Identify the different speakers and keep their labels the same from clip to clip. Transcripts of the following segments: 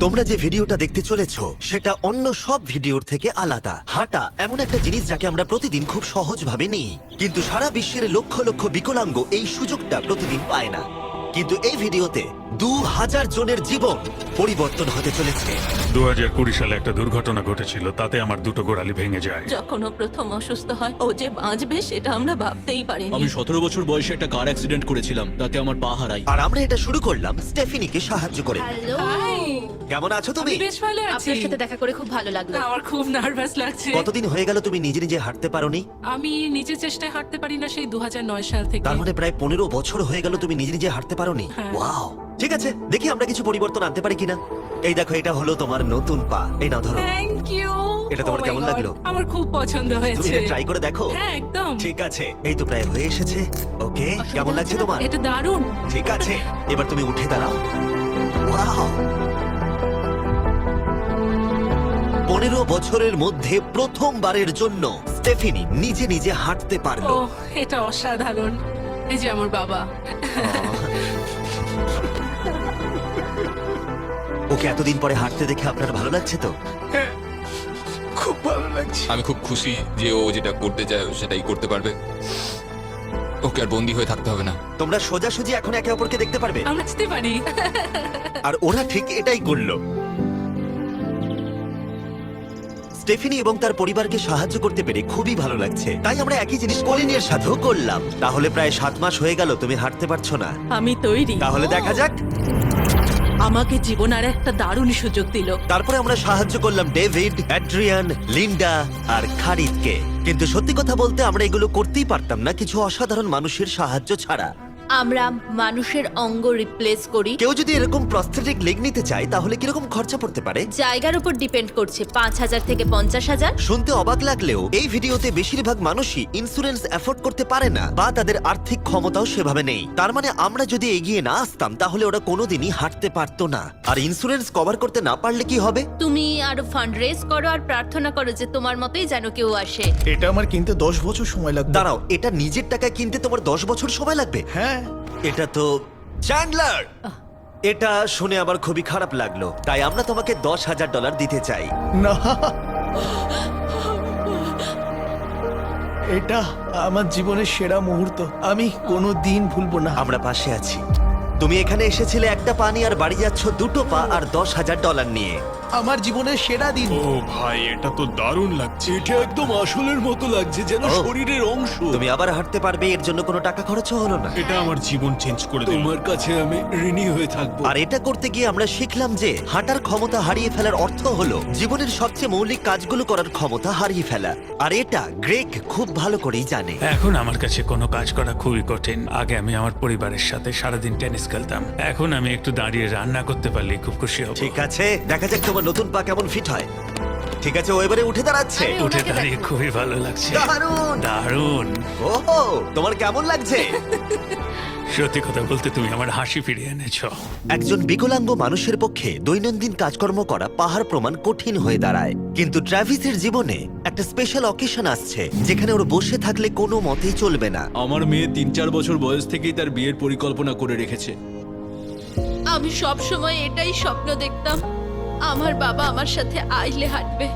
Speaker 1: তোমরা যে ভিডিওটা দেখতে চলেছো সেটা অন্য সব ভিডিওর থেকে আলাদা। হাঁটা এমন একটা জিনিস যাকে আমরা প্রতিদিন খুব সহজভাবে নিই, কিন্তু সারা বিশ্বের লক্ষ লক্ষ বিকলাঙ্গ এই সুযোগটা প্রতিদিন পায় না। কিন্তু এই ভিডিওতে 2000 জনের জীবন পরিবর্তন হতে চলেছে।
Speaker 2: 2020 সালে একটা দুর্ঘটনা ঘটেছিল, তাতে আমার দুটো গোড়ালি ভেঙে যায়।
Speaker 3: যখন ও প্রথম অসুস্থ হয়, ও যে বাঁচবে সেটা আমরা ভাবতেই পারিনি।
Speaker 4: আমি 17 বছর বয়সে একটা কার অ্যাক্সিডেন্ট করেছিলাম, তাতে আমার পা হারাই।
Speaker 1: আর আমরা এটা শুরু করলাম স্টেফিনিকে সাহায্য করে।
Speaker 5: হ্যালো,
Speaker 1: কেমন আছো তুমি?
Speaker 5: বেশ ভালো আছি।
Speaker 6: আপনার সাথে দেখা করে খুব ভালো লাগলো।
Speaker 5: আমার খুব নার্ভাস লাগছে।
Speaker 1: কতদিন হয়ে গেল তুমি নিজে নিজে হাঁটতে পারোনি?
Speaker 5: আমি নিজের চেষ্টায় হাঁটতে পারি না সেই 2009 সাল থেকে।
Speaker 1: তার মানে প্রায় 15 বছর হয়ে গেল তুমি নিজে নিজে হাঁটতে পারোনি।
Speaker 5: হ্যাঁ।
Speaker 1: ওয়াও, ঠিক আছে, দেখি আমরা কিছু পরিবর্তন আনতে পারি কিনা। এই দেখো, এটা হলো তোমার নতুন পা। এই নাও ধরো।
Speaker 5: Thank you.
Speaker 1: এটা তোমার কেমন লাগলো?
Speaker 5: আমার খুব পছন্দ
Speaker 1: তুমি
Speaker 5: হয়েছে।
Speaker 1: এটা ট্রাই করে দেখো।
Speaker 5: হ্যাঁ, একদম।
Speaker 1: ঠিক আছে, এই তো প্রায় হয়ে এসেছে। ওকে, কেমন লাগছে তোমার?
Speaker 5: এটা দারুণ।
Speaker 1: ঠিক আছে, এবার তুমি উঠে দাঁড়াও। ওয়াও, 15 বছরের মধ্যে প্রথমবারের জন্য স্টেফিনি নিজে নিজে হাঁটতে
Speaker 5: ও,
Speaker 1: পারলো।
Speaker 5: এটা অসাধারণ। এই যে আমার বাবা।
Speaker 1: ওকে এতদিন পরে হাঁটতে দেখে আপনার ভালো লাগছে তো?
Speaker 7: আমি খুব খুশি যে ও যেটা করতে চায় ও সেটাই করতে পারবে। ওকে আর বন্দি হয়ে থাকতে হবে না।
Speaker 1: তোমরা সোজাসুজি এখন একে অপরকে দেখতে পারবে।
Speaker 5: আমরা যেতে পারি।
Speaker 1: আর ওরা ঠিক এটাই করলো। স্টেফিনি এবং তার পরিবারকে সাহায্য করতে পেরে খুবই ভালো লাগছে। তাই আমরা একই জিনিস কলিনের সাথেও করলাম। তাহলে প্রায় 7 মাস হয়ে গেল তুমি হাঁটতে পারছো না।
Speaker 3: আমি তৈরি।
Speaker 1: তাহলে দেখা যাক।
Speaker 3: আমাকে জীবন আর একটা দারুণ সুযোগ দিল।
Speaker 1: তারপরে আমরা সাহায্য করলাম ডেভিড, অ্যাড্রিয়ান, লিন্ডা আর খারিদকে। কিন্তু সত্যি কথা বলতে আমরা এগুলো করতেই পারতাম না কিছু অসাধারণ মানুষের সাহায্য ছাড়া।
Speaker 6: আমরা মানুষের অঙ্গ রিপ্লেস করি।
Speaker 1: কেউ যদি এরকম প্রস্থেটিক লেগ নিতে চায় তাহলে কিরকম খরচা পড়তে পারে?
Speaker 6: জায়গার উপর ডিপেন্ড করছে, 5,000 থেকে 50,000।
Speaker 1: শুনতে অবাক লাগলেও এই ভিডিওতে বেশিরভাগ মানুষই ইন্স্যুরেন্স অ্যাফোর্ড করতে পারে না, বা তাদের আর্থিক ক্ষমতাও সেভাবে নেই। তার মানে আমরা যদি এগিয়ে না আসতাম তাহলে ওরা কোনোদিনই হাঁটতে পারতো না। আর ইন্স্যুরেন্স কভার করতে না পারলে কি হবে?
Speaker 6: তুমি আরো ফান্ড রেজ করো আর প্রার্থনা করো যে তোমার মতোই যেন কেউ আসে।
Speaker 8: এটা আমার কিনতে 10 বছর সময় লাগবে।
Speaker 1: দাঁড়াও, এটা নিজের টাকায় কিনতে তোমার 10 বছর সময় লাগবে?
Speaker 8: হ্যাঁ,
Speaker 1: এটা তো চ্যান্ডলার! এটা শুনে আবার খুবই খারাপ লাগলো, তাই আমরা তোমাকে $10,000 দিতে চাই।
Speaker 8: না, এটা আমার জীবনের সেরা মুহূর্ত। আমি কোনো দিন ভুলবো না।
Speaker 1: আমরা পাশে আছি। তুমি এখানে এসেছিলে একটা পা নিয়ে আর বাড়ি যাচ্ছ দুটো পা আর $10,000 নিয়ে।
Speaker 8: আমার জীবনের সেরা দিন।
Speaker 2: ও ভাই, এটা তো দারুণ লাগছে।
Speaker 4: এটা একদম আসলের মতো লাগছে, যেন
Speaker 1: ও।
Speaker 4: শরীরের অংশ।
Speaker 1: তুমি আবার হাঁটতে পারবে, এর জন্য কোনো টাকা খরচও হলো না।
Speaker 2: এটা আমার জীবন চেঞ্জ করে দিল।
Speaker 4: তোমার কাছে আমি ঋণী হয়ে থাকবো।
Speaker 1: আর এটা করতে গিয়ে আমরা শিখলাম যে হাঁটার ক্ষমতা হারিয়ে ফেলার অর্থ হলো জীবনের সবচেয়ে মৌলিক কাজগুলো করার ক্ষমতা হারিয়ে ফেলা। আর এটা গ্রেগ খুব ভালো করেই জানে।
Speaker 2: এখন আমার কাছে কোনো কাজ করা খুবই কঠিন। আগে আমি আমার পরিবারের সাথে সারাদিন টেনিস খেলতাম, এখন আমি একটু দাঁড়িয়ে রান্না করতে পারলে খুব খুশি হব।
Speaker 1: ঠিক আছে, দেখা যাক তোমার নতুন পা কেমন ফিট হয়। ঠিক আছে, ও এবারে উঠে দাঁড়াচ্ছে।
Speaker 6: আরে,
Speaker 2: উঠে
Speaker 6: ওনাকে
Speaker 2: দাঁড়িয়ে খুবই ভালো লাগছে।
Speaker 1: দারুণ!
Speaker 2: দারুণ।
Speaker 1: ওহো, তোমার কেমন লাগছে?
Speaker 2: সত্যি কথা বলতে তুমি আমার হাসি ফিরিয়ে এনেছো।
Speaker 1: একজন বিকলাঙ্গ মানুষের পক্ষে দৈনন্দিন কাজকর্ম করা পাহাড় প্রমাণ কঠিন হয়ে দাঁড়ায়। কিন্তু ট্রাভিসের জীবনে একটা স্পেশাল অকেশন আসছে যেখানে ওর বসে থাকলে কোনো মতেই চলবে না।
Speaker 4: আমার মেয়ে 3-4 বছর বয়স থেকেই তার বিয়ের পরিকল্পনা করে রেখেছে।
Speaker 6: আমি সব সময় এটাই স্বপ্ন দেখতাম, আমার বাবা আমার সাথে আইলে হাঁটবে।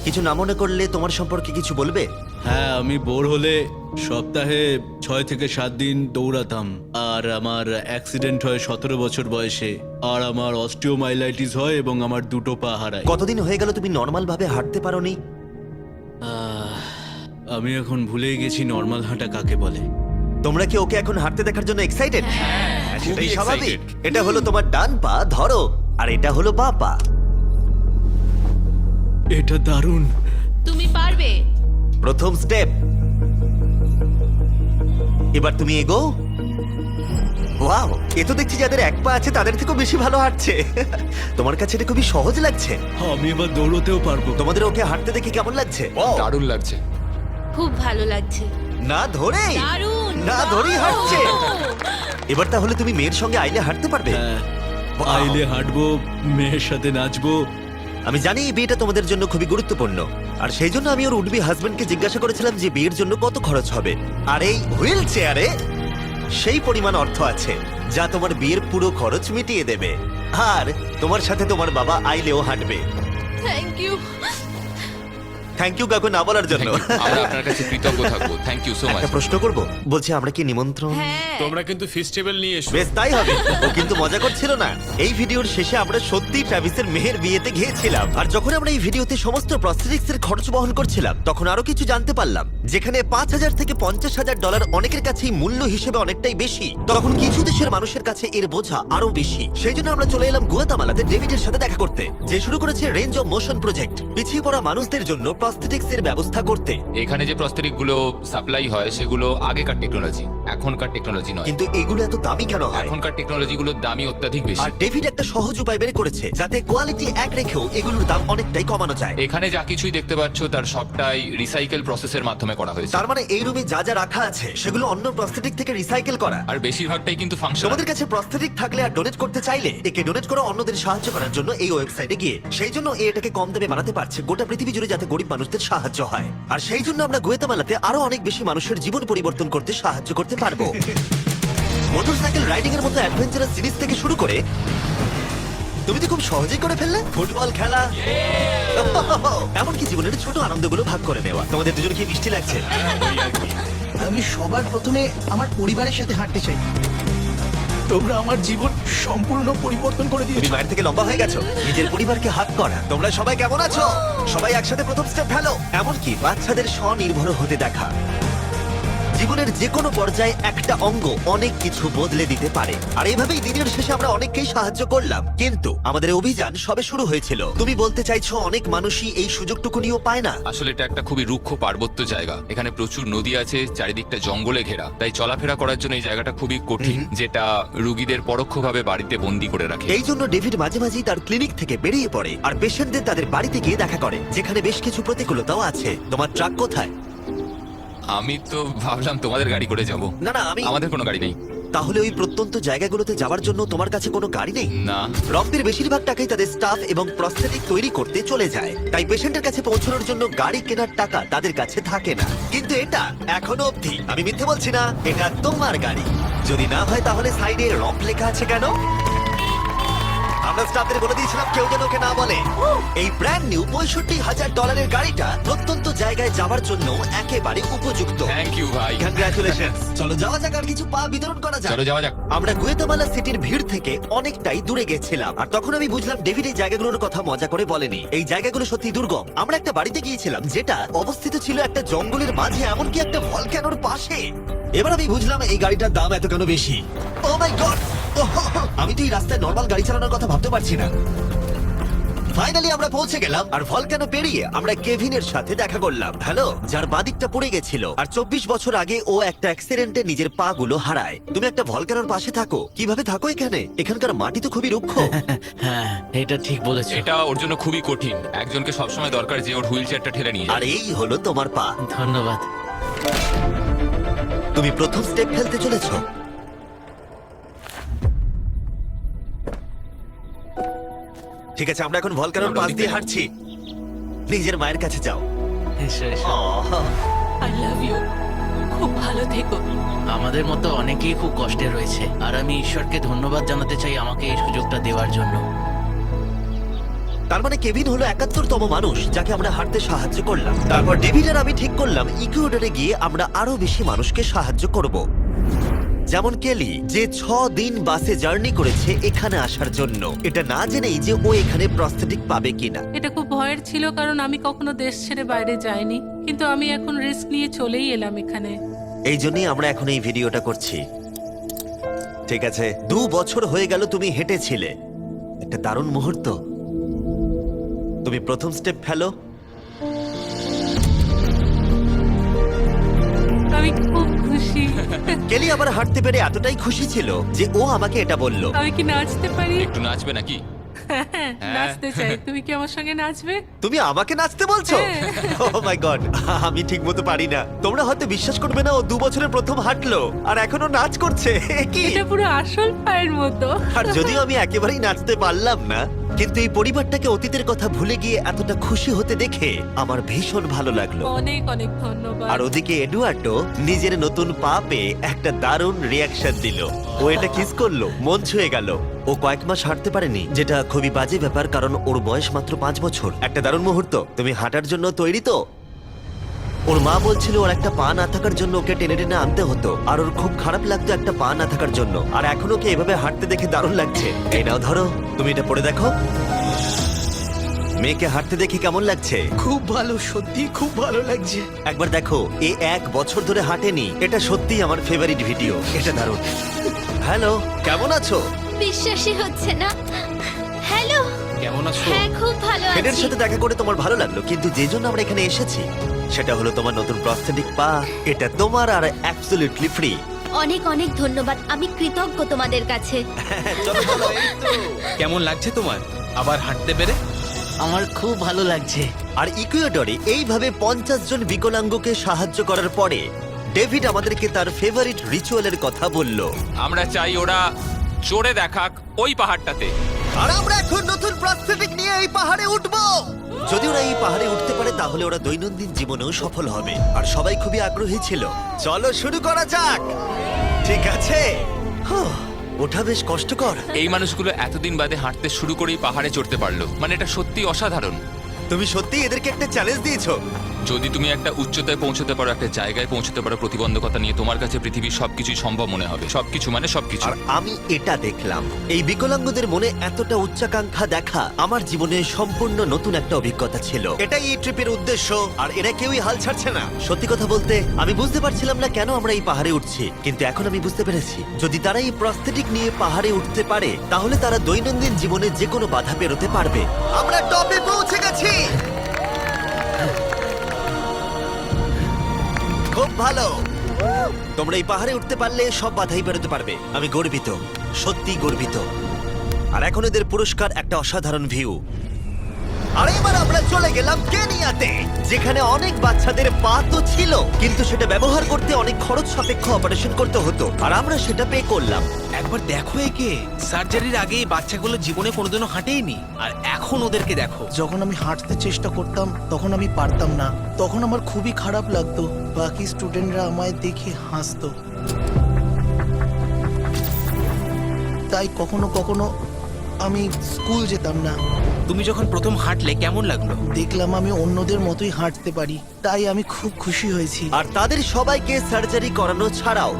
Speaker 1: কিছু না মনে করলে তোমার সম্পর্কে কিছু বলবে?
Speaker 4: হ্যাঁ, আমি বোর হলে সপ্তাহে 6 থেকে 7 দিন দৌড়াতাম। আর আমার অ্যাক্সিডেন্ট হয় 17 বছর বয়সে। আর আমার অস্টিওমাইলাইটিস হয় এবং আমার দুটো পা হারায়।
Speaker 1: কতদিন হয়ে গেল তুমি নর্মাল ভাবে হাঁটতে পারোনি?
Speaker 4: আমি এখন ভুলেই গেছি নর্মাল হাঁটা কাকে বলে।
Speaker 1: তোমরা কি ওকে এখন হাঁটতে দেখার জন্য এক্সাইটেড? সেটাই
Speaker 7: খুবই
Speaker 1: স্বাভাবিক।
Speaker 7: excited।
Speaker 1: এটা হলো তোমার ডান পা, ধরো, আর এটা হলো বাঁ পা।
Speaker 4: এটা দারুণ।
Speaker 6: তুমি পারবে।
Speaker 1: প্রথম স্টেপ। এবার তুমি এগো। ওয়াও, এ তো দেখছি যাদের এক পা আছে তাদের থেকেও বেশি ভালো হাঁটছে। তোমার কাছে এটা খুবই সহজ লাগছে।
Speaker 4: আমি এবার দৌড়তেও পারবো।
Speaker 1: তোমাদের ওকে হাঁটতে দেখে কেমন লাগছে?
Speaker 7: দারুণ লাগছে।
Speaker 6: খুব ভালো লাগছে।
Speaker 1: না ধরেই
Speaker 6: দারুণ।
Speaker 1: না ধরেই হাঁটছে। এবার তাহলে তুমি মেয়ের সঙ্গে আইলে হাঁটতে পারবে?
Speaker 4: হ্যাঁ,
Speaker 1: Wow!
Speaker 4: আইলে হাঁটবো, মেয়ের সাথে নাচবো।
Speaker 1: আমি জানি এই বিয়েটা তোমাদের জন্য খুবই গুরুত্বপূর্ণ, আর সেই জন্য আমি ওর উডবি হাজবেন্ডকে জিজ্ঞাসা করেছিলাম যে বিয়ের জন্য কত খরচ হবে। আর এই হুইল চেয়ারে সেই পরিমাণ অর্থ আছে যা তোমার বিয়ের পুরো খরচ মিটিয়ে দেবে। আর তোমার সাথে তোমার বাবা আইলেও হাঁটবে।
Speaker 6: Thank you.
Speaker 1: থ্যাংক ইউ কাকু না বলার জন্য।
Speaker 7: আমরা আপনার কাছে কৃতজ্ঞ থাকবো, থ্যাংক ইউ সো মাচ।
Speaker 1: একটা প্রশ্ন করব, বলছি আমরা কি নিমন্ত্রণ?
Speaker 6: হ্যাঁ,
Speaker 9: তোমরা কিন্তু ফেস্টিভ্যাল নিয়ে এসো।
Speaker 1: বেশ তাই হবে। ও কিন্তু মজা করছিল না। এই ভিডিওর শেষে আমরা সত্যি ট্রাভিসের মেহের বিয়েতে গিয়েছিলাম, আর যখন আমরা এই ভিডিওতে সমস্ত প্রস্থেটিক্স এর খরচ বহন করছিলাম তখন আরো কিছু জানতে পারলাম। যেখানে $5,000 থেকে $50,000 অনেকের কাছেই মূল্য হিসেবে অনেকটাই বেশি, তখন কিছু দেশের মানুষের কাছে এর বোঝা আরো বেশি। সেই জন্য আমরা চলে এলাম গুয়াতামালাতে ডেভিডের সাথে দেখা করতে, যে শুরু করেছে রেঞ্জ অফ মোশন প্রজেক্ট, পিছিয়ে পড়া মানুষদের জন্য প্রস্থেটিক্স এর ব্যবস্থা করতে।
Speaker 7: এখানে যে প্রস্তরিক গুলো সাপ্লাই হয় সেগুলো আগেকার টেকনোলজি, এখনকার টেকনোলজি নয়।
Speaker 1: কিন্তু এগুলো এত দামি কেন হয়?
Speaker 7: এখনকার টেকনোলজি গুলোর দামই অত্যাধিক বেশি।
Speaker 1: আর ডেভিড একটা সহজ উপায় বের করেছে যাতে কোয়ালিটি এক রেখেও এগুলোর দাম অনেকটাই কমানো যায়।
Speaker 7: এখানে যা কিছুই দেখতে পাচ্ছ তার সবটাই রিসাইকেল প্রসেসের মাধ্যমে করা হয়েছে,
Speaker 1: তার মানে এই রুমে যা যা রাখা আছে সেগুলো অন্য প্রস্থেটিক থেকে রিসাইকেল করা।
Speaker 7: আর বেশিরভাগটাই কিন্তু ফাংশন।
Speaker 1: তোমাদের কাছে প্রস্থেটিক থাকলে আর ডোনেট করতে চাইলে একে ডোনেট করে অন্যদের সাহায্য করার জন্য এই ওয়েবসাইটে গিয়ে, সেই জন্য এটাকে কম দামে বানাতে পারছে গোটা পৃথিবী জুড়ে যাতে গরিব মানুষদের সাহায্য হয়। আর সেই জন্য আমরা গুয়াতামালাতে আরো অনেক বেশি মানুষের জীবন পরিবর্তন করতে সাহায্য করতে পারবো। মোটরসাইকেল রাইডিং এর মতো অ্যাডভেঞ্চারাস সিরিজ থেকে শুরু করে তুমি তো খুব সহজেই করে ফেললে ফুটবল খেলা, এমনকি জীবনের ছোট আনন্দগুলো ভাগ করে নেওয়া। তোমাদের দুজন কি মিষ্টি লাগছে?
Speaker 8: আমি সবার প্রথমে আমার পরিবারের সাথে হাঁটতে চাই। তোমরা আমার জীবন সম্পূর্ণ পরিবর্তন করে
Speaker 1: তুমি
Speaker 8: দিয়েছো।
Speaker 1: মায়ের থেকে লম্বা হয়ে গেছো, নিজের পরিবারকে হাত করা। তোমরা সবাই কেমন আছো? সবাই একসাথে প্রথম স্টেপ ফেলো। এমনকি বাচ্চাদের স্বনির্ভর হতে দেখা। জীবনের যে কোনো পর্যায়ে একটা অঙ্গ অনেক কিছু বদলে দিতে পারে, আর এইভাবেই দিনের শেষে আমরা অনেককেই সাহায্য করলাম। কিন্তু আমাদের অভিযান সবে শুরু হয়েছিল। তুমি বলতে চাইছো অনেক মানুষই এই সুযোগটুকু নিয়েও পায় না?
Speaker 7: আসলে এটা একটা খুবই রুক্ষ পার্বত্য জায়গা, এখানে প্রচুর নদী আছে, চারিদিকটা জঙ্গলে ঘেরা, তাই চলাফেরা করার জন্য এই জায়গাটা খুবই কঠিন, যেটা রোগীদের পরোক্ষভাবে বাড়িতে বন্দি করে রাখে।
Speaker 1: এই জন্য ডেভিড মাঝে মাঝেই তার ক্লিনিক থেকে বেরিয়ে পড়ে আর পেশেন্টদের তাদের বাড়িতে গিয়ে দেখা করে, যেখানে বেশ কিছু প্রতিকূলতাও আছে। তোমার ট্রাক কোথায়?
Speaker 7: আমি তো ভাবলাম তোমাদের গাড়ি করে যাব।
Speaker 1: না না,
Speaker 7: আমাদের কোনো গাড়ি নেই।
Speaker 1: তাহলে ওই প্রত্যন্ত জায়গাগুলোতে যাওয়ার জন্য তোমার কাছে কোনো গাড়ি নেই?
Speaker 7: না,
Speaker 1: রম্পের বেশিরভাগ টাকাই তাদের স্টাফ এবং প্রস্থেটিক তৈরি করতে চলে যায়, তাই পেশেন্টের কাছে পৌঁছানোর জন্য গাড়ি কেনার টাকা তাদের কাছে থাকে না। কিন্তু এটা এখনো অবধি, আমি মিথ্যে বলছি না, এটা তোমার গাড়ি। যদি না হয় তাহলে সাইডে রম্প লেখা আছে কেন? আমরা স্টাফদের বলে দিয়েছিলাম কেউ যেন ওকে না বলে। এই ব্র্যান্ড নিউ $65,000 গাড়িটা প্রত্যন্ত জায়গায় যাওয়ার জন্য একেবারে উপযুক্ত।
Speaker 7: থ্যাংক ইউ ভাই।
Speaker 1: কংগ্রাচুলেশন। চলো যাওয়া যাক, আর কিছু পা বিতরণ করা যাক।
Speaker 7: চলো যাওয়া যাক।
Speaker 1: আমরা গুয়াতামালা সিটির ভিড় থেকে অনেকটাই দূরে গেছিলাম, আর তখন আমি বুঝলাম ডেভিড এই জায়গাগুলোর কথা মজা করে বলেনি। এই জায়গাগুলো সত্যি দুর্গম। আমরা একটা বাড়িতে গিয়েছিলাম যেটা অবস্থিত ছিল একটা জঙ্গলের মাঝে, এমনকি একটা ভলক্যানোর পাশে। এবার আমি বুঝলাম এই গাড়িটার দাম এত কেন বেশি। ও মাই গড, আমি তো এই রাস্তায় নরমাল গাড়ি চালানোর কথা ভাবতে পারছি না। ফাইনালি আমরা পৌঁছে গেলাম, আর ভলক্যানো পেরিয়ে আমরা কেভিনের সাথে দেখা করলাম। হ্যালো, যার বাদিকটা পড়ে গেছিল, আর 24 বছর আগে ও একটা অ্যাক্সিডেন্টে নিজের পা গুলো হারায়। তুমি একটা ভলক্যানোর পাশে থাকো, কিভাবে থাকো এখানে? এখানকার মাটি তো খুবই রুক্ষ।
Speaker 10: হ্যাঁ, এটা ঠিক বলেছো।
Speaker 7: এটা ওর জন্য খুবই কঠিন, একজনকে সবসময় দরকার যে ওর হুইল চেয়ারটা ঠেলে নিয়ে
Speaker 1: আর
Speaker 7: যায়।
Speaker 1: এই হলো তোমার পা।
Speaker 10: ধন্যবাদ।
Speaker 1: তুমি প্রথম স্টেপ ফেলতে চলেছো। ঠিক আছে, আমরা এখন ভলক্যানোর পাশ দিয়ে হাঁটছি। নিজের মায়ের কাছে যাও।
Speaker 10: এসো, এসো।
Speaker 3: I love you. খুব ভালো থেকো।
Speaker 10: আমাদের মতো অনেকেই খুব কষ্টে রয়েছে, আর আমি ঈশ্বরকে ধন্যবাদ জানাতে চাই আমাকে এই সুযোগটা দেওয়ার জন্য।
Speaker 1: তার মানে কেভিন হলো 71তম মানুষ যাকে আমরা হাঁটতে সাহায্য করলাম। তারপর ডেভিড আর আমি ঠিক করলাম ইকুয়েডরে গিয়ে আমরা আরো বেশি মানুষকে সাহায্য করব, যেমন কেলি, যে 6 দিন বাসে জার্নি করেছে এখানে আসার জন্য, এটা না জেনেই যে ও এখানে প্রস্থেটিক পাবে কিনা।
Speaker 5: এটা খুব ভয়ের ছিল, কারণ আমি কখনো দেশ ছেড়ে বাইরে যাইনি, কিন্তু আমি এখন রিস্ক নিয়ে চলেই এলাম এখানে।
Speaker 1: এই জন্যই আমরা এখন এই ভিডিওটা করছি। ঠিক আছে, 2 বছর হয়ে গেল তুমি হেঁটেছিলে, একটা দারুণ মুহূর্ত। তুমি প্রথম স্টেপ ফেলো।
Speaker 5: আমি খুব খুশি।
Speaker 1: কেলি আবার হাঁটতে পেরে এতটাই খুশি ছিল যে ও আমাকে এটা বলল।
Speaker 5: আমি কি নাচতে পারি?
Speaker 7: একটু নাচবে নাকি?
Speaker 5: নাচতে চাই। তুমি কি আমার সঙ্গে নাচবে?
Speaker 1: তুমি আমাকে নাচতে বলছো? ও মাই গড, আমি ঠিকমতো পারি না। তোমরা হয়তো বিশ্বাস করবে না, ও 2 বছরের প্রথম হাঁটলো আর এখনো নাচ করছে। কি?
Speaker 5: এটা পুরো আসল পায়ের মতো।
Speaker 1: আর যদিও আমি একেবারেই নাচতে পারলাম না, কিন্তু এই পরিবারটাকে অতীতের কথা ভুলে গিয়ে এতটা খুশি হতে দেখে আমার ভীষণ ভালো লাগলো।
Speaker 5: অনেক অনেক ধন্যবাদ।
Speaker 1: আর ওদিকে এডুয়ার্ডো নিজের নতুন পা পেয়ে একটা দারুণ রিয়াকশন দিল। ও এটা কিস করলো, মন ছুঁয়ে গেল। ও কয়েক মাস হাঁটতে পারেনি, যেটা খুবই বাজে ব্যাপার কারণ ওর বয়স মাত্র 5 বছর। একটা দারুণ মুহূর্ত। তুমি হাঁটার জন্য তৈরি তো? ওর মা বলছিল ওর একটা পা না থাকার জন্য ওকে টেনে টেনে আনতে হতো, আর ওর খুব খারাপ লাগতো একটা পা না থাকার জন্য। আর এখন ওকে এভাবে হাঁটতে দেখে দারুণ লাগছে। এই নাও ধরো, তুমি এটা পরে দেখো। মেয়েকে হাঁটতে দেখে কেমন লাগছে?
Speaker 8: খুব ভালো, সত্যি খুব ভালো লাগছে।
Speaker 1: একবার দেখো, এ 1 বছর ধরে হাঁটেনি। এটা সত্যি আমার ফেভারিট ভিডিও। এটা দারুণ। হ্যালো, কেমন আছো?
Speaker 6: বিশ্বাসই হচ্ছে না। হ্যালো,
Speaker 10: কেমন আছো?
Speaker 6: হ্যাঁ খুব ভালো
Speaker 1: ফেডের
Speaker 6: আছি।
Speaker 1: সাথে দেখা করে তোমার ভালো লাগলো, কিন্তু যে জন্য আমরা এখানে এসেছি সেটা হলো তোমার নতুন প্রস্থেটিক পা। এটা তোমার আর অ্যাবসলিউটলি ফ্রি।
Speaker 6: অনেক অনেক ধন্যবাদ, আমি কৃতজ্ঞ তোমাদের কাছে।
Speaker 1: চলো চলো, এই তো।
Speaker 9: কেমন লাগছে তোমার আবার হাঁটতে পেরে?
Speaker 10: আমার খুব ভালো লাগছে।
Speaker 1: আর ইকুয়েডরে এইভাবে 50 জন বিকলাঙ্গকে সাহায্য করার পরে ডেভিড আমাদেরকে তার ফেভারিট রিচুয়ালের কথা বলল।
Speaker 7: আমরা চাই ওরা চড়ে দেখাক ওই পাহাড়টাতে।
Speaker 1: আর আমরা এখন নতুন প্রস্থেটিক নিয়ে এই পাহাড়ে উঠব। যদি ওরা এই পাহাড়ে উঠতে পারে তাহলে ওরা দৈনন্দিন জীবনেও সফল হবে। আর সবাই খুবই আগ্রহী ছিল। চলো শুরু করা যাক। ঠিক আছে। ওঠা বেশ কষ্টকর।
Speaker 7: এই মানুষগুলো এতদিন বাদে হাঁটতে শুরু করেই পাহাড়ে চড়তে পারলো, মানে এটা সত্যি অসাধারণ।
Speaker 1: তুমি সত্যি এদেরকে একটা চ্যালেঞ্জ দিয়েছো।
Speaker 7: যদি তুমি একটা উচ্চতায় পৌঁছতে পারো, একটা জায়গায় পৌঁছতে পারো, প্রতিবন্ধকতা নিয়ে তোমার কাছে পৃথিবীর সবকিছুই সম্ভব মনে হবে। সবকিছু মানে সবকিছু।
Speaker 1: আর আমি এটা দেখলাম, এই বিকলাঙ্গদের মনে এতটা উচ্চাকাঙ্ক্ষা দেখা আমার জীবনে সম্পূর্ণ নতুন একটা অভিজ্ঞতা ছিল। এটাই এই ট্রিপের উদ্দেশ্য, আর এরা কেউই হাল ছাড়ছে না। সত্যি কথা বলতে আমি বুঝতে পারছিলাম না কেন আমরা এই পাহাড়ে উঠছি, কিন্তু এখন আমি বুঝতে পেরেছি যদি তারা এই প্রস্থেটিক নিয়ে পাহাড়ে উঠতে পারে তাহলে তারা দৈনন্দিন জীবনে যে কোনো বাধা পেরোতে পারবে। আমরা টপে পৌঁছে গেছি। খুব ভালো। তোমরা এই পাহাড়ে উঠতে পারলে সব বাধাই বেরোতে পারবে। আমি গর্বিত, সত্যি গর্বিত। আর এখন এদের পুরস্কার একটা অসাধারণ ভিউ। আর এবার আমরা চলে গেলাম কেনিয়াতে, যেখানে অনেক বাচ্চাদের পা তো ছিল কিন্তু সেটা ব্যবহার করতে অনেক খরচ সাপেক্ষ অপারেশন করতে হতো, আর আমরা সেটা পে করলাম।
Speaker 9: একবার দেখো একে, সার্জারির আগে এই বাচ্চাগুলো জীবনে কোনোদিনও হাঁটেইনি, আর এখন ওদেরকে দেখো।
Speaker 8: যখন আমি হাঁটতে চেষ্টা করতাম তখন আমি পারতাম না, তখন আমার খুবই খারাপ লাগতো। বাকি স্টুডেন্টরা আমায় দেখে হাসতো, তাই কখনো কখনো আমি স্কুল যেতাম না।
Speaker 9: তুমি যখন প্রথম হাঁটলে কেমন লাগলো?
Speaker 8: দেখলাম আমি অন্যদের মতোই হাঁটতে পারি, তাই আমি খুব খুশি হয়েছি।
Speaker 1: আর তাদের সবাইকে সার্জারি করানো ছাড়াও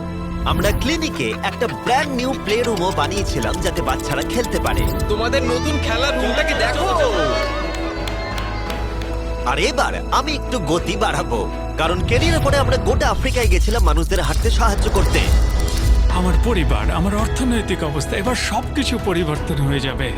Speaker 1: আমরা ক্লিনিকে একটা ব্র্যান্ড নিউ প্লে রুমও বানিয়েছিলাম যাতে বাচ্চারা খেলতে পারে।
Speaker 9: তোমাদের নতুন খেলার রুমটাকে দেখো।
Speaker 1: আর এবার আমি একটু গতি বাড়াবো, কারণ কেনিয়ার পরে আমরা গোটা আফ্রিকায় গেছিলাম মানুষদের হাঁটতে সাহায্য করতে।
Speaker 2: আমার পরিবার, আমার অর্থনৈতিক অবস্থা, এবার সবকিছু পরিবর্তন হয়ে যাবে।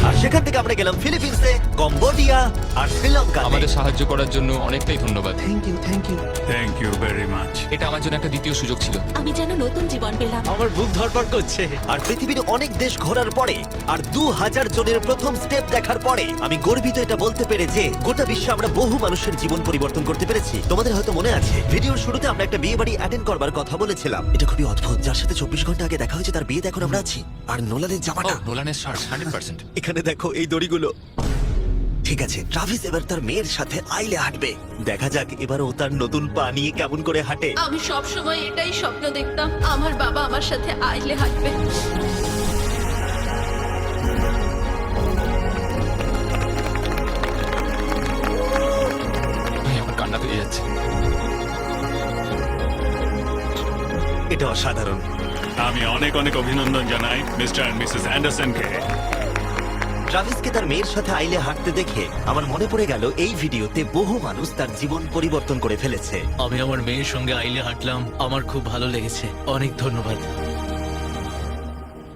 Speaker 1: আর সেখান থেকে আমরা গেলাম ফিলিপিন্সে, কম্বোডিয়া আর শ্রীলঙ্কা।
Speaker 7: আমাদের সাহায্য করার জন্য অনেকটাই ধন্যবাদ।
Speaker 8: Thank you, thank you.
Speaker 2: Thank you very much.
Speaker 7: এটা আমার জন্য একটা দ্বিতীয় সুযোগ ছিল।
Speaker 3: আমি যেন নতুন জীবন পেলাম।
Speaker 10: আমার বুক ধরপড় করছে।
Speaker 1: আর পৃথিবীর অনেক দেশ ঘোরার পরে আর 2000 জনের প্রথম স্টেপ দেখার পরে আমি গর্বিত এটা বলতে পেরে যে গোটা বিশ্বে আমরা বহু মানুষের জীবন পরিবর্তন করতে পেরেছি। তোমাদের হয়তো মনে আছে ভিডিওর শুরুতে আমরা একটা বিয়ে বাড়ি অ্যাটেন্ড করবার কথা বলেছিলাম। এটা খুবই অদ্ভুত, যার সাথে 24 ঘন্টা আগে দেখা হয়েছে তার বিয়েতে এখন আমরা আছি। আর নোলানের জামাটা,
Speaker 7: নোলানের শার্ট 100%।
Speaker 1: এখানে দেখো এই দড়িগুলো। ঠিক আছে, ট্রাভিস এবার তার মেয়ের সাথে আইলে হাঁটবে। দেখা যাক এবার ও তার নতুন পা নিয়ে কেমন করে হাঁটে।
Speaker 6: আমি সব সময় এটাই স্বপ্ন দেখতাম, আমার বাবা আমার সাথে আইলে হাঁটবে।
Speaker 7: আমার কান্না পেয়ে যাচ্ছে।
Speaker 1: এটা অসাধারণ।
Speaker 2: আমি অনেক অনেক অভিনন্দন জানাই মিস্টার এন্ড মিসেস অ্যান্ডারসনকে।
Speaker 1: ট্রাভিসকে তার মেয়ের সাথে আইলে হাঁটতে দেখে আমার মনে পড়ে গেল এই ভিডিওতে বহু মানুষ তার জীবন পরিবর্তন করে ফেলেছে।
Speaker 10: আমি আমার মেয়ের সঙ্গে আইলে হাঁটলাম, আমার খুব ভালো লেগেছে। অনেক ধন্যবাদ।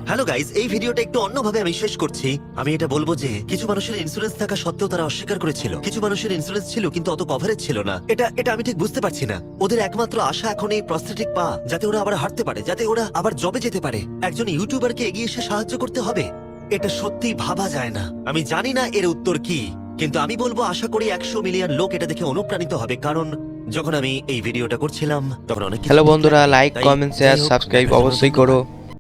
Speaker 1: হ্যালো গাইজ, এই ভিডিওটা একটু অন্যভাবে আমি শেষ করছি। আমি এটা বলবো যে কিছু মানুষের ইন্স্যুরেন্স থাকা সত্ত্বেও তারা অস্বীকার করেছিল, কিছু মানুষের ইন্স্যুরেন্স ছিল কিন্তু অত কভারেজ ছিল না। এটা আমি ঠিক বুঝতে পারছি না। ওদের একমাত্র আশা এখন এই প্রস্থেটিক পা, যাতে ওরা আবার হাঁটতে পারে, যাতে ওরা আবার জবে যেতে পারে। একজন ইউটিউবারকে এগিয়ে এসে সাহায্য করতে হবে, এটা সত্যিই ভাবা যায় না। আমি জানি না এর উত্তর কি, কিন্তু আমি বলবো আশা করি 100 মিলিয়ন লোক এটা দেখে অনুপ্রাণিত হবে, কারণ যখন আমি এই ভিডিওটা করছিলাম তখন অনেক
Speaker 11: হ্যালো বন্ধুরা, লাইক কমেন্ট শেয়ার সাবস্ক্রাইব অবশ্যই করো।